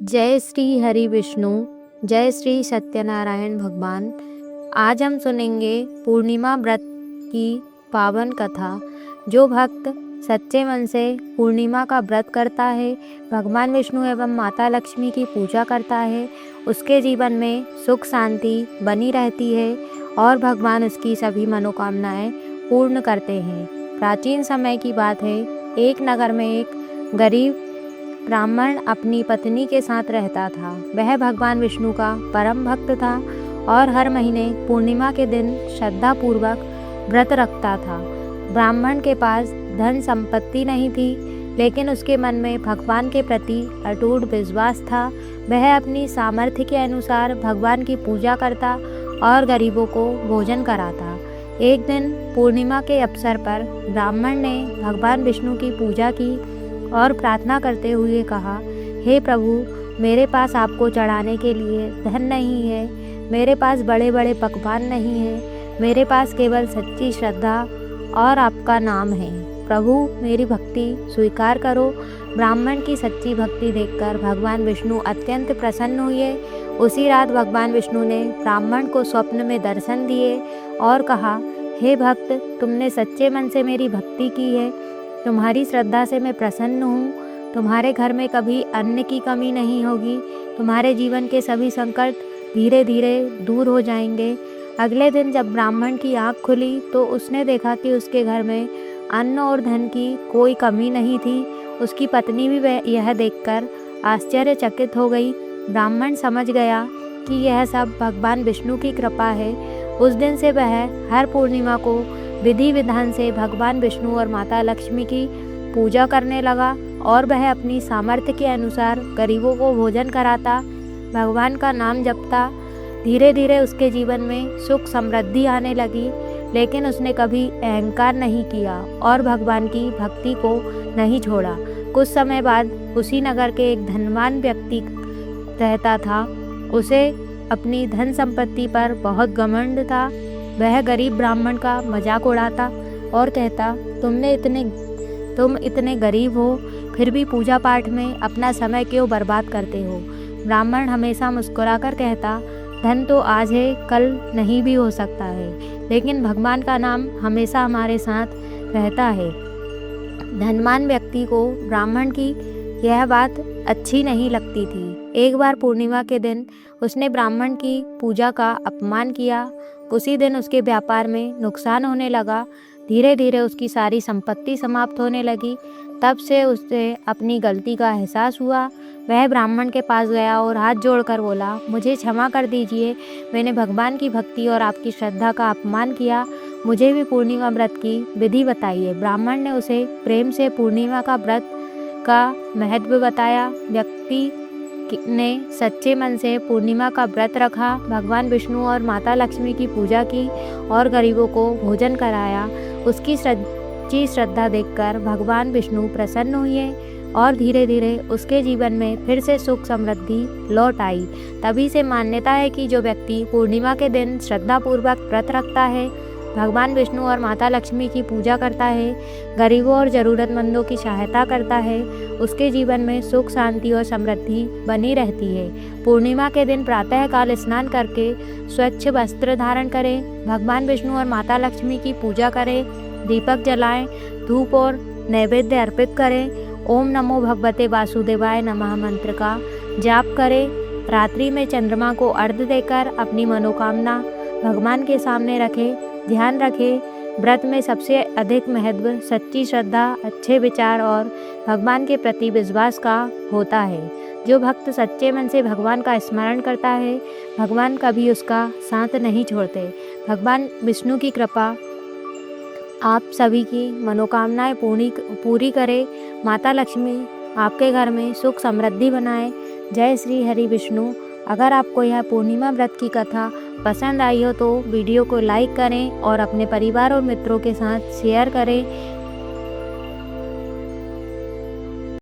जय श्री हरि विष्णु। जय श्री सत्यनारायण भगवान। आज हम सुनेंगे पूर्णिमा व्रत की पावन कथा। जो भक्त सच्चे मन से पूर्णिमा का व्रत करता है, भगवान विष्णु एवं माता लक्ष्मी की पूजा करता है, उसके जीवन में सुख शांति बनी रहती है और भगवान उसकी सभी मनोकामनाएं पूर्ण करते हैं। प्राचीन समय की बात है, एक नगर में एक गरीब ब्राह्मण अपनी पत्नी के साथ रहता था। वह भगवान विष्णु का परम भक्त था और हर महीने पूर्णिमा के दिन श्रद्धापूर्वक व्रत रखता था। ब्राह्मण के पास धन संपत्ति नहीं थी, लेकिन उसके मन में भगवान के प्रति अटूट विश्वास था। वह अपनी सामर्थ्य के अनुसार भगवान की पूजा करता और गरीबों को भोजन कराता। एक दिन पूर्णिमा के अवसर पर ब्राह्मण ने भगवान विष्णु की पूजा की और प्रार्थना करते हुए कहा, हे प्रभु, मेरे पास आपको चढ़ाने के लिए धन नहीं है, मेरे पास बड़े बड़े पकवान नहीं है, मेरे पास केवल सच्ची श्रद्धा और आपका नाम है। प्रभु, मेरी भक्ति स्वीकार करो। ब्राह्मण की सच्ची भक्ति देखकर भगवान विष्णु अत्यंत प्रसन्न हुए। उसी रात भगवान विष्णु ने ब्राह्मण को स्वप्न में दर्शन दिए और कहा, हे भक्त, तुमने सच्चे मन से मेरी भक्ति की है, तुम्हारी श्रद्धा से मैं प्रसन्न हूँ। तुम्हारे घर में कभी अन्न की कमी नहीं होगी, तुम्हारे जीवन के सभी संकट धीरे धीरे दूर हो जाएंगे। अगले दिन जब ब्राह्मण की आँख खुली तो उसने देखा कि उसके घर में अन्न और धन की कोई कमी नहीं थी। उसकी पत्नी भी वह यह देखकर आश्चर्यचकित हो गई। ब्राह्मण समझ गया कि यह सब भगवान विष्णु की कृपा है। उस दिन से वह हर पूर्णिमा को विधि विधान से भगवान विष्णु और माता लक्ष्मी की पूजा करने लगा और वह अपनी सामर्थ्य के अनुसार गरीबों को भोजन कराता, भगवान का नाम जपता। धीरे धीरे उसके जीवन में सुख समृद्धि आने लगी, लेकिन उसने कभी अहंकार नहीं किया और भगवान की भक्ति को नहीं छोड़ा। कुछ समय बाद उसी नगर के एक धनवान व्यक्ति रहता था। उसे अपनी धन संपत्ति पर बहुत घमंड था। वह गरीब ब्राह्मण का मजाक उड़ाता और कहता, तुम इतने गरीब हो, फिर भी पूजा पाठ में अपना समय क्यों बर्बाद करते हो। ब्राह्मण हमेशा मुस्कुराकर कहता, धन तो आज है, कल नहीं भी हो सकता है, लेकिन भगवान का नाम हमेशा हमारे साथ रहता है। धनवान व्यक्ति को ब्राह्मण की यह बात अच्छी नहीं लगती थी। एक बार पूर्णिमा के दिन उसने ब्राह्मण की पूजा का अपमान किया। उसी दिन उसके व्यापार में नुकसान होने लगा। धीरे धीरे उसकी सारी संपत्ति समाप्त होने लगी। तब से उसे अपनी गलती का एहसास हुआ। वह ब्राह्मण के पास गया और हाथ जोड़कर बोला, मुझे क्षमा कर दीजिए, मैंने भगवान की भक्ति और आपकी श्रद्धा का अपमान किया। मुझे भी पूर्णिमा व्रत की विधि बताइए। ब्राह्मण ने उसे प्रेम से पूर्णिमा का व्रत का महत्व बताया। व्यक्ति ने सच्चे मन से पूर्णिमा का व्रत रखा, भगवान विष्णु और माता लक्ष्मी की पूजा की और गरीबों को भोजन कराया। उसकी सच्ची श्रद्धा देखकर भगवान विष्णु प्रसन्न हुए और धीरे धीरे उसके जीवन में फिर से सुख समृद्धि लौट आई। तभी से मान्यता है कि जो व्यक्ति पूर्णिमा के दिन श्रद्धापूर्वक व्रत रखता है, भगवान विष्णु और माता लक्ष्मी की पूजा करता है, गरीबों और ज़रूरतमंदों की सहायता करता है, उसके जीवन में सुख शांति और समृद्धि बनी रहती है। पूर्णिमा के दिन प्रातःकाल स्नान करके स्वच्छ वस्त्र धारण करें, भगवान विष्णु और माता लक्ष्मी की पूजा करें, दीपक जलाएं, धूप और नैवेद्य अर्पित करें, ओम नमो भगवते वासुदेवाय नमः मंत्र का जाप करें। रात्रि में चंद्रमा को अर्घ्य देकर अपनी मनोकामना भगवान के सामने रखें। ध्यान रखें, व्रत में सबसे अधिक महत्व सच्ची श्रद्धा, अच्छे विचार और भगवान के प्रति विश्वास का होता है। जो भक्त सच्चे मन से भगवान का स्मरण करता है, भगवान कभी उसका साथ नहीं छोड़ते। भगवान विष्णु की कृपा आप सभी की मनोकामनाएं पूरी करे। माता लक्ष्मी आपके घर में सुख समृद्धि बनाए। जय श्री हरि विष्णु। अगर आपको यह पूर्णिमा व्रत की कथा पसंद आई हो तो वीडियो को लाइक करें और अपने परिवार और मित्रों के साथ शेयर करें।